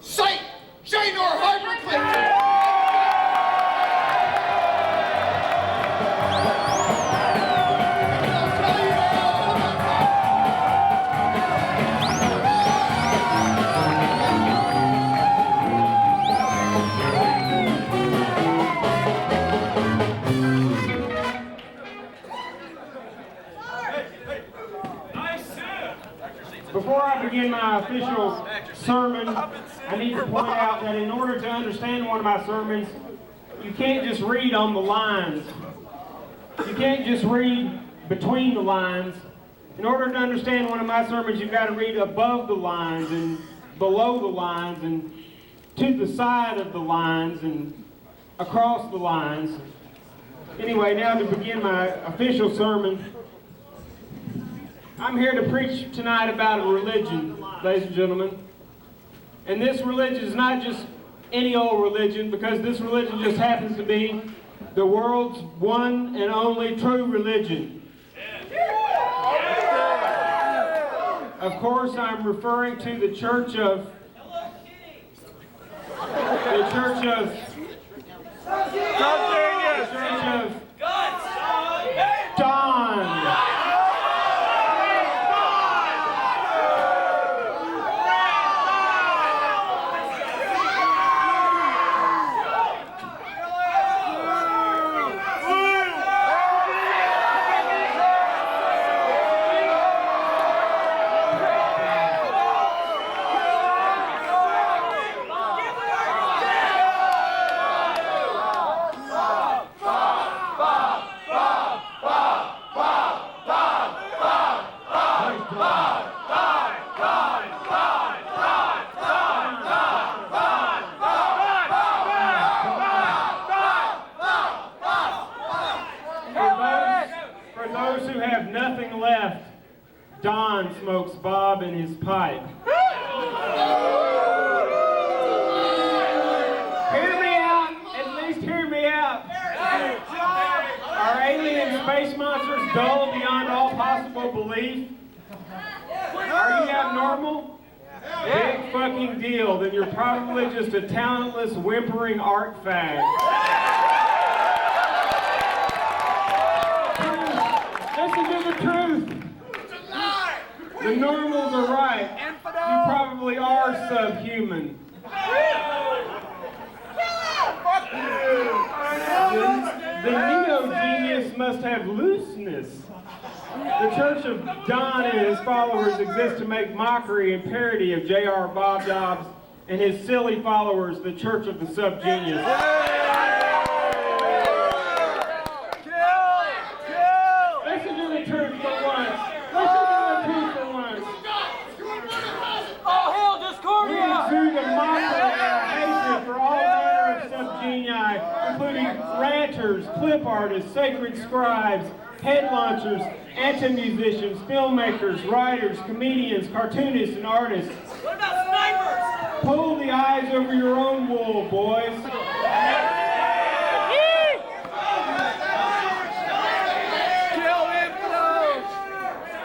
Saint Jaynor Hypercleets! Before I begin my official sermon, I need to point out that in order to understand one of my sermons, you can't just read on the lines. You can't just read between the lines. In order to understand one of my sermons, you've got to read above the lines and below the lines and to the side of the lines and across the lines. Anyway, now to begin my official sermon, I'm here to preach tonight about a religion, ladies and gentlemen. And this religion is not just any old religion, because this religion just happens to be the world's one and only true religion. Of course, I'm referring to the Church of Don. Don smokes Bob in his pipe. Hear me out, at least hear me out. Are alien space monsters dull beyond all possible belief? Are you abnormal? Big fucking deal, then you're probably just a talentless, whimpering art fag. Listen to the truth. The normals are right. You probably are subhuman. The NeoGenius must have looseness. The Church of Don and his followers exist to make mockery and parody of J.R. Bob Dobbs and his silly followers, the Church of the Subgenius. Listen to the truth for once. Listen to the truth for once. Oh, hell, Discordia! We exude a mockery and a hatred for all manner of subgenii, including ranters, clip artists, sacred scribes, head launchers, anti-musicians, filmmakers, writers, comedians, cartoonists, and artists. What about snipers? Pull the eyes over your own wool, boys.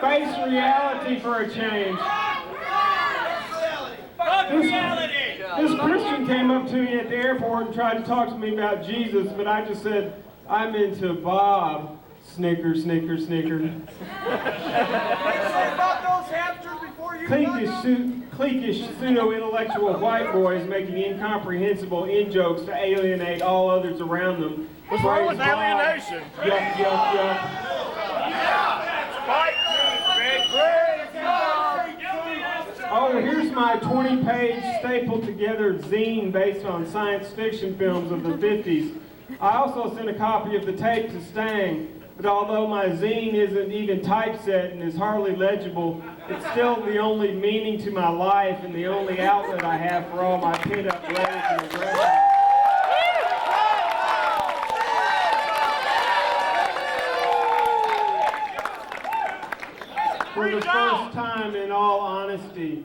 Face reality for a change. This Christian came up to me at the airport and tried to talk to me about Jesus, but I just said, I'm into Bob. Snicker, snicker, snicker. Cliquish pseudo-intellectual white boys making incomprehensible in-jokes to alienate all others around them. What's wrong with alienation? Yuck, yuck, yuck. Oh, here's my 20-page stapled together zine based on science fiction films of the 50s. I also sent a copy of the tape to Stang, but although my zine isn't even typeset and is hardly legible, it's still the only meaning to my life and the only outlet I have for all my pent-up rage and aggression. For the first time, in all honesty,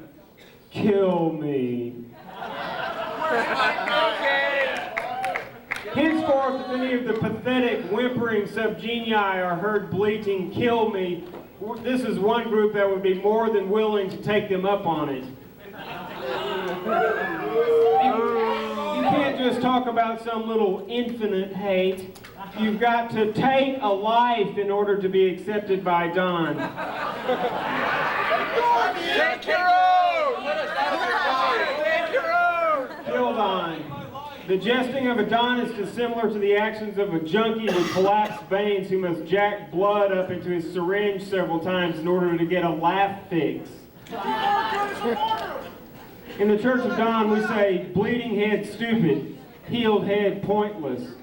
kill me. Henceforth, if any of the pathetic, whimpering subgenii are heard bleating, kill me, this is one group that would be more than willing to take them up on it. You can't just talk about some little infinite hate. You've got to take a life in order to be accepted by Don. Take your own! Take your own! Kill Don. The jesting of a Don is dissimilar to the actions of a junkie with collapsed veins who must jack blood up into his syringe several times in order to get a laugh fix. In the Church of Don, we say, bleeding head stupid, healed head pointless.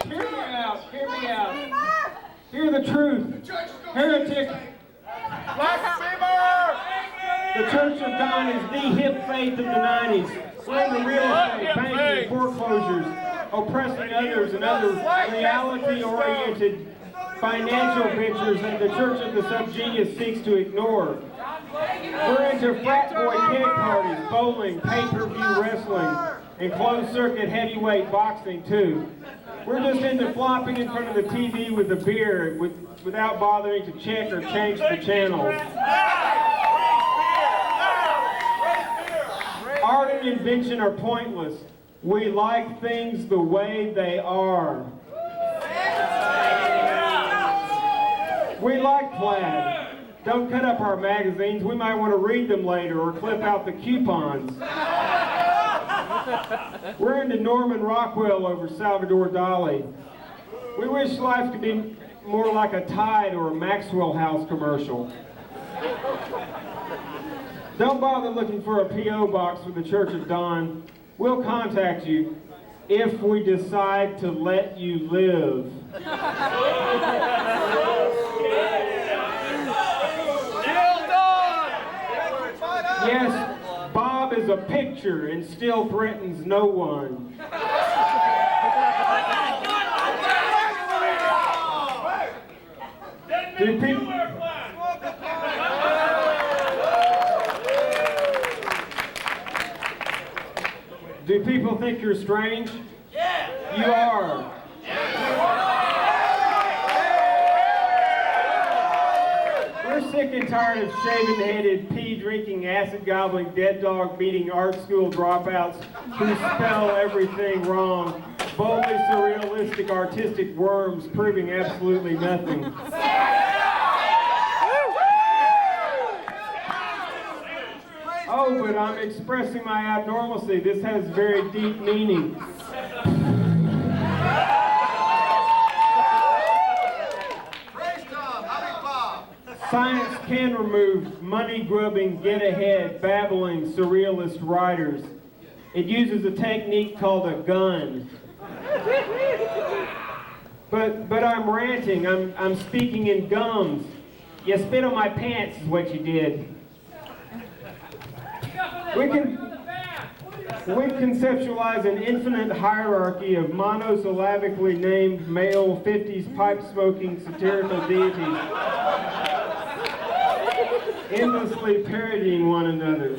Hear me out, hear me out. Hear the truth. Heretic. Blasphemer! The Church of Don is the hip faith of the 90s. We're in the real estate, banking, foreclosures, oppressing others and other reality-oriented financial ventures that the Church of the Subgenius seeks to ignore. We're into frat boy keg parties, bowling, pay-per-view wrestling, and closed-circuit heavyweight boxing, too. We're just into flopping in front of the TV with a beer without bothering to check or change the channels. Art and invention are pointless. We like things the way they are. We like plaid. Don't cut up our magazines. We might want to read them later or clip out the coupons. We're into Norman Rockwell over Salvador Dali. We wish life could be more like a Tide or a Maxwell House commercial. Don't bother looking for a P.O. box for the Church of Don. We'll contact you if we decide to let you live. Yes, Bob is a picture and still threatens no one. Do people think you're strange? Yeah. You are. We're sick and tired of shaven-headed, pee-drinking, acid-gobbling, dead-dog-beating art school dropouts who spell everything wrong. Boldly surrealistic, artistic worms proving absolutely nothing. Oh, but I'm expressing my abnormalcy. This has very deep meaning. Science can remove money-grubbing, get-ahead, babbling, surrealist writers. It uses a technique called a gun. But I'm ranting. I'm speaking in gums. You spit on my pants is what you did. We conceptualize an infinite hierarchy of monosyllabically named male 50s pipe-smoking satirical deities, endlessly parodying one another.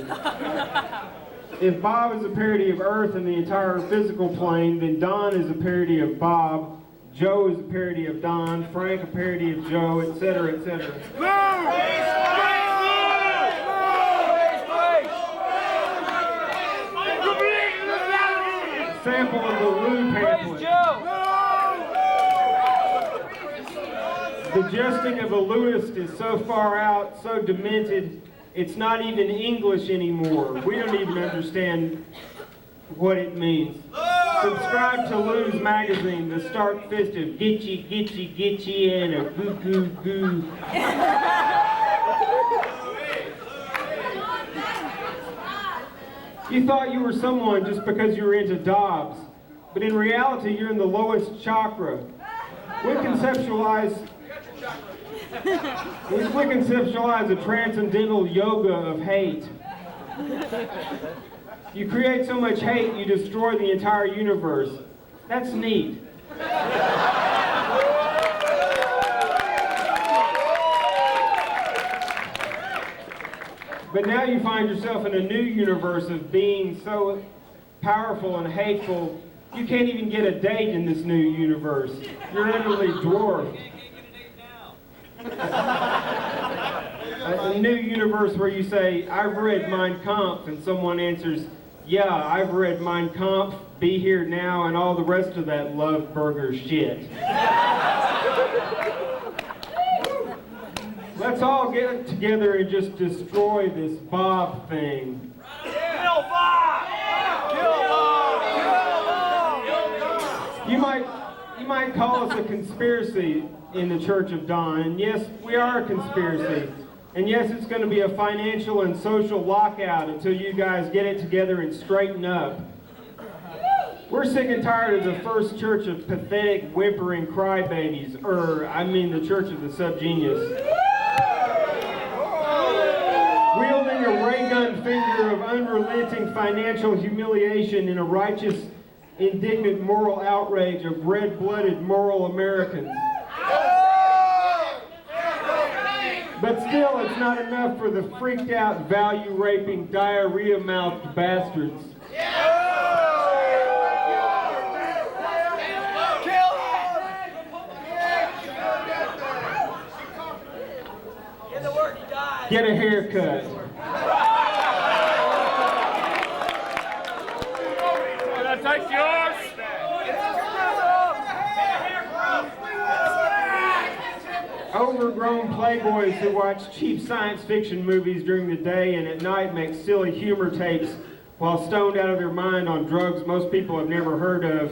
If Bob is a parody of Earth and the entire physical plane, then Don is a parody of Bob, Joe is a parody of Don, Frank a parody of Joe, etc., etc. Sample of the Lou pamphlet. The jesting of a Louist is so far out, so demented, it's not even English anymore. We don't even understand what it means. Subscribe to Lou's magazine, the stark fist of gitchy, gitchy, gitchy, and a goo, goo, goo. You thought you were someone just because you were into Dobbs, but in reality, you're in the lowest chakra. We conceptualize a transcendental yoga of hate. You create so much hate, you destroy the entire universe. That's neat. But now you find yourself in a new universe of being so powerful and hateful, you can't even get a date in this new universe. You're utterly dwarfed. A new universe where you say, I've read Mein Kampf, and someone answers, yeah, I've read Mein Kampf, Be Here Now, and all the rest of that love burger shit. Let's all get together and just destroy this Bob thing. Kill Bob! Kill Bob! Kill Bob! You might call us a conspiracy in the Church of Dawn, and yes, we are a conspiracy. And yes, it's going to be a financial and social lockout until you guys get it together and straighten up. We're sick and tired of the first church of pathetic, whimpering crybabies, the Church of the Subgenius. Wielding a ray gun finger of unrelenting financial humiliation in a righteous, indignant moral outrage of red-blooded moral Americans. But still, it's not enough for the freaked-out, value-raping, diarrhea-mouthed bastards. Get a haircut. That takes yours. Overgrown playboys who watch cheap science fiction movies during the day and at night make silly humor tapes while stoned out of their mind on drugs most people have never heard of.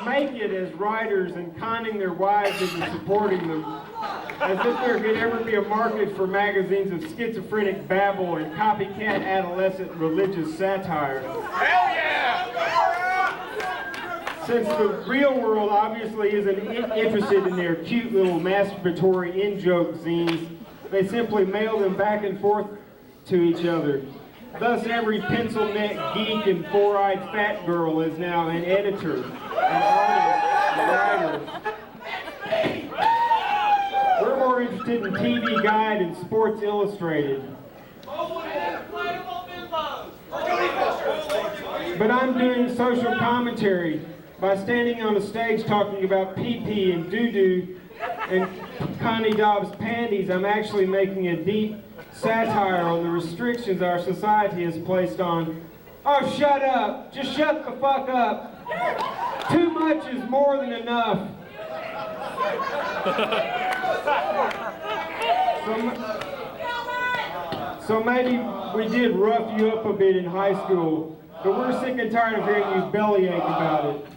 Make it as writers and conning their wives into supporting them, as if there could ever be a market for magazines of schizophrenic babble and copycat adolescent religious satire. Hell yeah! Since the real world obviously isn't interested in their cute little masturbatory in-joke zines, they simply mail them back and forth to each other. Thus, every pencil-neck geek and four-eyed fat girl is now an editor, an artist, a writer. We're more interested in TV Guide and Sports Illustrated. But I'm doing social commentary by standing on a stage talking about pee-pee and doo-doo and Connie Dobbs panties. I'm actually making a deep satire on the restrictions our society has placed on. Oh, shut up! Just shut the fuck up! Too much is more than enough. So maybe we did rough you up a bit in high school, but we're sick and tired of hearing you bellyache about it.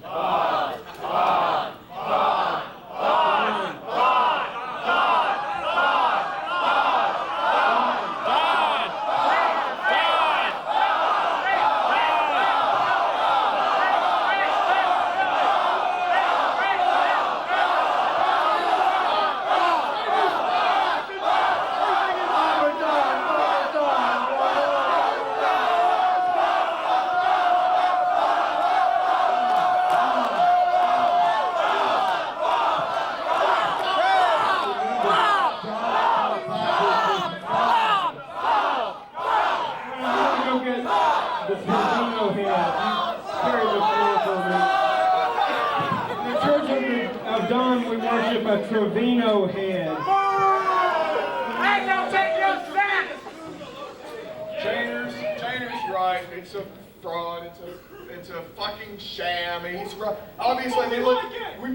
A Trevino head. Hey, don't take your sack! Jaynor's right. It's a fraud. It's a fucking sham. He's obviously. I mean, look,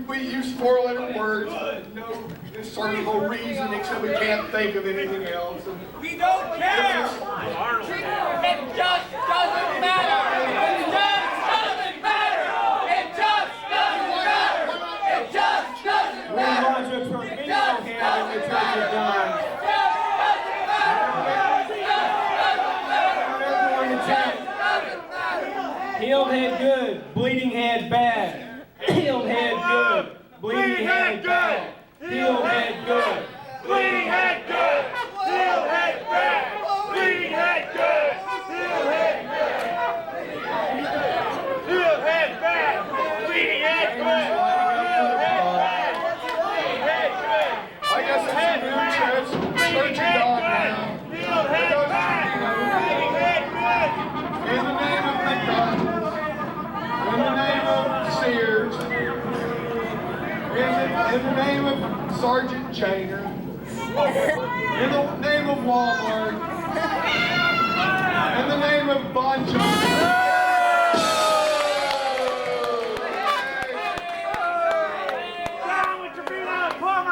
we use four-letter words. No discernible reason except we can't think of anything else. We don't care! It just doesn't matter! It just doesn't matter! It just doesn't matter! It just doesn't We launch a Trevino head in the Church of Dawn. Healed head good, bleeding head bad. Healed head good, bleeding head bad. Healed head good, Bleeding head good! Healed head bad! Bleeding head good! Healed head bad! Healed head bad! Bleeding head good! Healed head bad! Bleeding head good! I guess it's a new church of Dawn now. Healed head bad! Bleeding head good! In the name of McDonald's, in the name of Sears, in the Sergeant Jaynor. In the name of Walmart. In the name of Bon Jovi.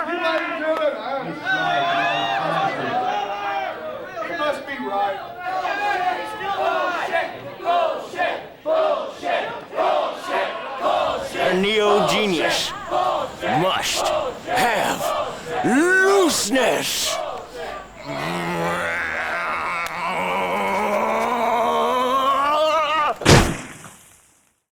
You let him do it, huh? He must be right. A NeoGenius must have looseness.